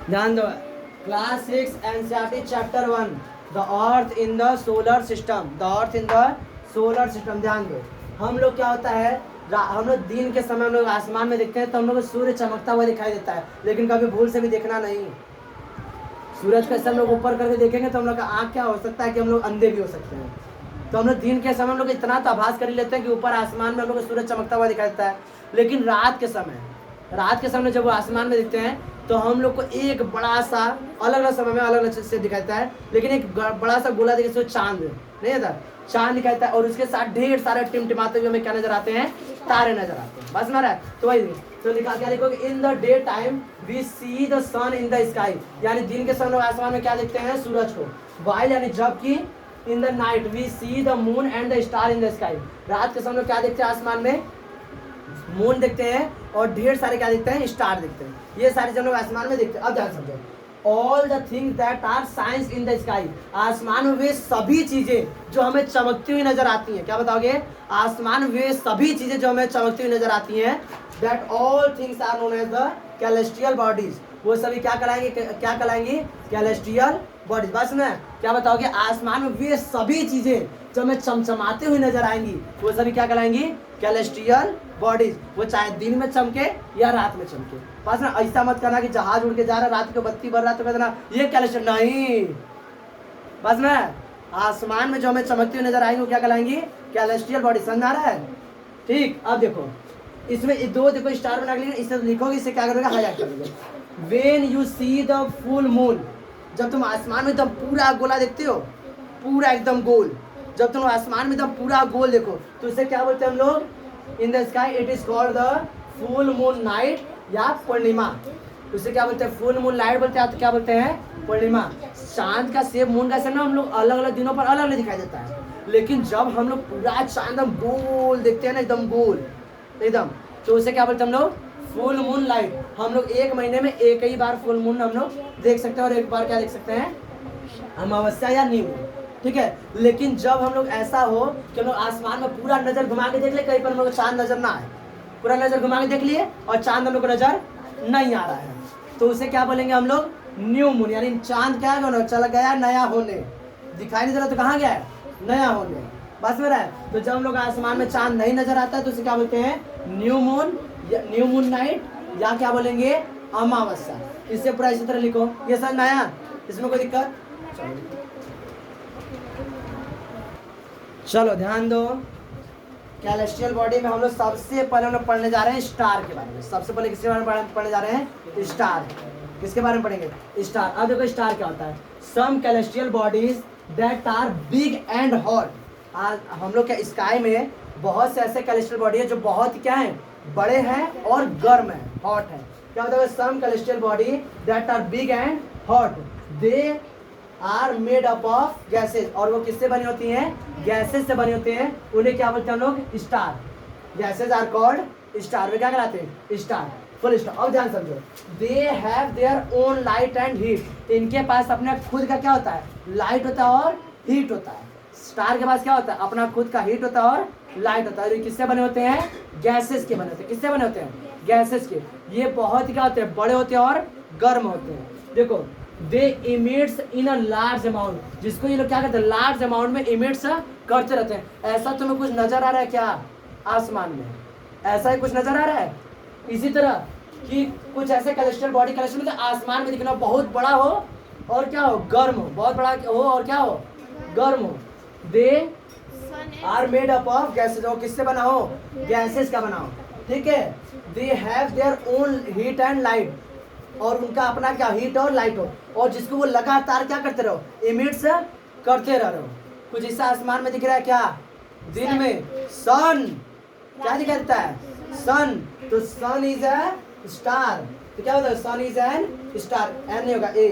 ध्यान दो, class 6 NCERT chapter 1, the earth in the solar system, the earth in the solar system. ध्यान दो, हम लोग क्या होता है, हम लोग दिन के समय हम लोग आसमान में देखते हैं तो हम लोग को सूर्य चमकता हुआ दिखाई देता है, लेकिन कभी भूल से भी देखना नहीं। सूरज का हम लोग ऊपर करके देखेंगे तो हम लोग का आँख क्या हो सकता है कि हम लोग अंधे भी हो सकते हैं। तो हम लोग दिन के समय हम लोग इतना तो आभास कर ही लेते हैं कि ऊपर आसमान में हम लोग को सूरज चमकता हुआ दिखाई देता है, लेकिन रात के समय जब वो आसमान में दिखते हैं तो हम लोग को एक बड़ा सा अलग अलग समय में अलग अलग से दिखाता है, लेकिन एक बड़ा सा गोला देखिए चांद नहीं था, चांद दिखाता है और उसके साथ ढेर सारे टिमटिमाते हुए हमें क्या नजर आते हैं, तारे नजर आते हैं। बस मारा है तो वही तो लिखा क्या लिखोगे, in the day time we see the sun in the sky, यानी दिन के समय लोग आसमान में क्या देखते हैं, सूरज को। वाइल यानी जबकि in the night we see the moon and the star in the sky, रात के समय लोग क्या देखते हैं आसमान में, मून देखते हैं और ढेर सारे क्या देखते हैं, स्टार देखते हैं। ये सारे जब लोग आसमान में देखते हैं। अब ध्यान समझो, all the things that are science in the sky, आसमान में वे सभी चीजें जो हमें चमकती हुई नजर आती हैं। क्या बताओगे, आसमान में वे सभी चीजें जो हमें चमकती हुई नजर आती हैं, that all things are known as the celestial bodies, वो सभी क्या कहलाएंगे, क्या कहलाएंगी, कैलेस्ट्रियल बॉडीज। बस में क्या बताओगे, आसमान में वे सभी चीजें जो हमें चमचमाते हुए नजर आएंगी वो सभी क्या कहलाएंगी, कैलेस्ट्रियल बॉडीज। वो चाहे दिन में चमके या रात में चमके। बस ना ऐसा मत करना कि जहाज उड़ के जा रहा है रात को बत्ती भर रहा तो कहना ये कैलेस्ट्रियल नहीं। बस में आसमान में जो हमें चमकती हुई नजर आएंगी वो क्या कहलाएंगी, कैलेस्ट्रियल बॉडी। समझ आ रहा है, ठीक। अब देखो इसमें दो देखो स्टार बना के इसे लिखोगे, इससे क्या करोगे, हाईलाइट करोगे। When you see the full moon, जब तुम आसमान में एकदम पूरा गोला देखते हो, पूरा एकदम गोल, जब तुम आसमान में एकदम पूरा गोल देखो तो इसे क्या बोलते हैं हम लोग, इन the sky it is called the full moon night या पूर्णिमा। उसे क्या बोलते हैं, फुल मून नाइट बोलते हैं, तो क्या बोलते हैं, पूर्णिमा। चांद का शेप, मून का शेप ना हम लोग अलग अलग दिनों पर अलग अलग दिखाई देता है, लेकिन जब हम लोग पूरा चांद एकदम गोल देखते हैं ना, एकदम गोल एकदम, तो उसे क्या बोलते हैं हम लोग, फुल मून लाइट। हम लोग एक महीने में एक ही बार फुल मून हम लोग देख सकते हैं और एक बार क्या देख सकते हैं, अमावस्या या न्यू, ठीक है। लेकिन जब हम लोग ऐसा हो कि हम लोग आसमान में पूरा नजर घुमा के देख ले, कहीं पर हम लोग चांद नजर ना आए, पूरा नजर घुमा के देख लिए और चांद हम लोग को नजर नहीं आ रहा है, तो उसे क्या बोलेंगे हम लोग, न्यू मून। यानी चांद क्या है, चला गया नया होने, दिखाई नहीं दे रहा तो कहाँ गया है, नया होने। बस में रहा है। तो जब हम लोग आसमान में चांद नहीं नजर आता है तो उसे क्या बोलते हैं, new moon, new moon night, या क्या बोलेंगे, अमावस्या। इससे पूरा इसी तरह लिखो, ये समझ में आया, इसमें कोई दिक्कत। चलो ध्यान दो, कैलेस्ट्रियल बॉडी में हम लोग सबसे पहले हम लोग पढ़ने जा रहे हैं स्टार के बारे में। सबसे पहले किसके बारे में पढ़ने जा रहे हैं, स्टार। किसके बारे में पढ़ेंगे, स्टार। अब देखो स्टार क्या होता है, some celestial bodies that are big and hot. हम लोग के स्काई में बहुत से ऐसे कैलेस्ट्रियल बॉडी है जो बहुत क्या है, बड़े हैं और गर्म है, हॉट है। क्या होता है, some celestial body that are big and hot, they are made up of gases, और वो किससे बनी होती हैं, गैसेस से बनी होती हैं। उन्हें क्या बोलते हैं हम लोग, star. Gases are called star. वे क्या कहलाते हैं, स्टार। Full stop. अब ध्यान समझो, they have their own light and heat. इनके पास अपने खुद का क्या होता है, लाइट होता है और हीट होता है। स्टार के पास क्या होता है, अपना खुद का हीट होता है और लाइट होता है। ये किससे बने होते हैं, गैसेस के बने होते हैं। किससे बने होते हैं, गैसेस के। ये बहुत ही क्या होते हैं, बड़े होते हैं और गर्म होते हैं। देखो, they emits in a large amount, जिसको ये लोग क्या करते हैं, लार्ज अमाउंट में इमिट्स करते रहते हैं। ऐसा तुम्हें कुछ नजर आ रहा है क्या, आसमान में ऐसा ही कुछ नजर आ रहा है। इसी तरह कि कुछ ऐसे कैलेस्ट्रियल बॉडी, कैलेस्ट्रियल मतलब आसमान में दिखना बहुत बड़ा हो और क्या हो, गर्म हो, बहुत बड़ा हो और क्या हो, गर्म हो। They are made up of gases, और किससे बना हो, गैसेस का बना हो, ठीक है। दे have their own heat and light, और उनका अपना क्या हीट और लाइट हो, और जिसको वो लगातार क्या करते रहो, इमिट्स करते रहो। कुछ ऐसा आसमान में दिख रहा है क्या, दिन में सन क्या दिखाई देता है, सन। तो सन इज अ स्टार। तो क्या होता है, सन इज एन स्टार, एन नहीं होगा ए।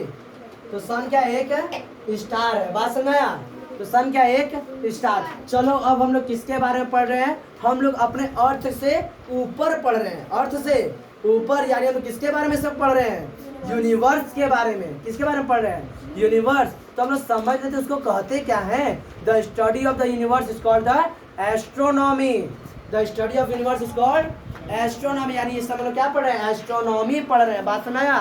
तो सन क्या है, एक स्टार है। बात समझ आया, तो सन क्या है, एक स्टार। चलो अब हम लोग किसके बारे में पढ़ रहे हैं, हम लोग अपने अर्थ से ऊपर पढ़ रहे हैं। अर्थ से ऊपर यानी हम किसके बारे में सब पढ़ रहे हैं, यूनिवर्स के बारे में। किसके बारे में पढ़ रहे हैं, यूनिवर्स। तो हम लोग समझ लेते उसको कहते क्या है, the study of the universe is called the astronomy. The study of universe is called astronomy, यानी इस समय लोग क्या पढ़ रहे हैं, एस्ट्रोनॉमी पढ़ रहे हैं। बात सुनाया,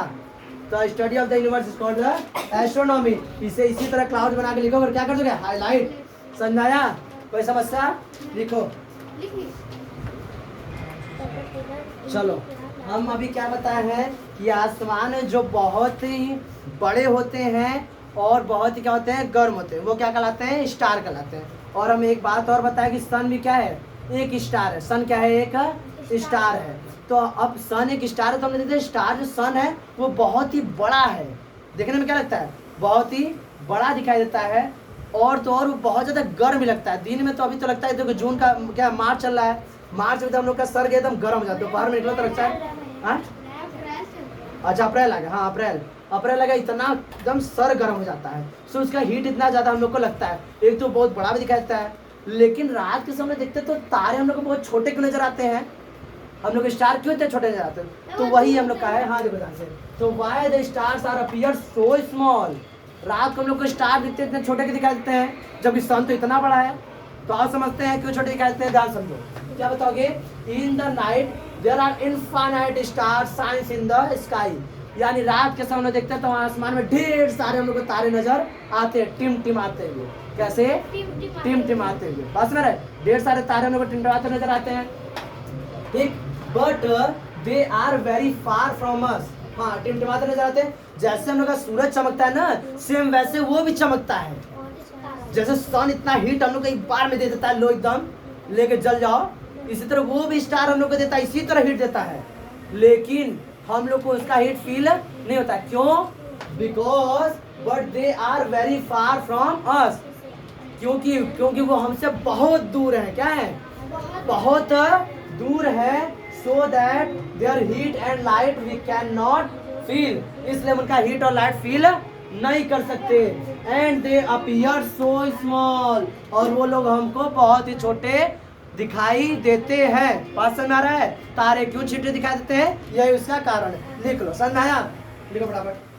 the study of the universe is called the astronomy. इसे इसी तरह क्लाउड बना के लिखो और क्या कर दोगे, हाईलाइट। समझाया? कोई समस्या? लिखो। चलो हम अभी क्या बताए हैं कि आसमान जो बहुत ही बड़े होते हैं और बहुत ही क्या होते हैं, गर्म होते हैं, वो क्या कहलाते हैं, स्टार कहलाते हैं। और हम एक बात और बताया कि सन भी क्या है, एक स्टार है। सन क्या है, एक स्टार है। तो अब सन एक स्टार है, तो हमने देखते हैं स्टार जो सन है वो बहुत ही बड़ा है। देखने में क्या लगता है, बहुत ही बड़ा दिखाई देता है। और तो और वो बहुत ज़्यादा गर्म भी लगता है। दिन में तो अभी तो लगता है, देखो जून का क्या मार्च चल रहा है, मार्च में तो हम लोग का सर एकदम गर्म हो जाता है, दोपहर में निकलो तो लगता है। हाँ अच्छा अप्रैल आ गया, हाँ अप्रैल आ गया, इतना एकदम सर गर्म हो जाता है। सो उसका हीट इतना ज़्यादा हम लोग को लगता है। एक तो बहुत बड़ा भी दिखाई देता है, लेकिन रात के समय देखते तो तारे हम लोग को बहुत छोटे क्यों नजर आते हैं, हम लोग स्टार क्यों इतने छोटे नजर आते हैं, तो वही हम लोग का है। हाँ देखो ध्यान से, तो why the stars are appear so small. रात को हम लोग को स्टार दिखते इतने छोटे के दिखाई देते हैं, जबकि सन तो इतना बड़ा है। तो आप समझते हैं क्यों छोटे दिखाई देते हैं, ध्यान समझो। क्या बताओगे, in the night there are infinite star shines in the sky. यानी रात के समय देखते हैं तो आसमान में ढेर सारे हम लोग को तारे नजर आते हैं, टिमटिमाते हुए। कैसे, टिमटिमाते हुए। बस में रहे, ढेर सारे तारे हम लोग को टिमटिमाते नजर आते हैं, ठीक। But they are very far from us. हाँ टिमटिमाते नजर आते हैं। जैसे हम लोग का सूरज चमकता है ना, सेम वैसे वो भी चमकता है। जैसे सन इतना हीट हम लोग को एक बार में दे देता है, लो एकदम लेके जल जाओ, इसी तरह वो भी स्टार हम लोग को देता है, इसी तरह हीट देता है। लेकिन हम लोग को उसका हीट फील नहीं होता। क्यों? Because but they are very far from us. क्योंकि वो हमसे बहुत दूर है। क्या है? बहुत दूर है। So that their heat and light we can not feel. इसलिए उनका हीट और लाइट फील नहीं कर सकते। And they appear so small. और वो लोग हमको बहुत ही छोटे दिखाई देते हैं। बात समझ में आ रहा है? तारे क्यों छोटे दिखाई देते हैं, यही उसका कारण है। लिख लो, समझ में आया? लिखो फटाफट।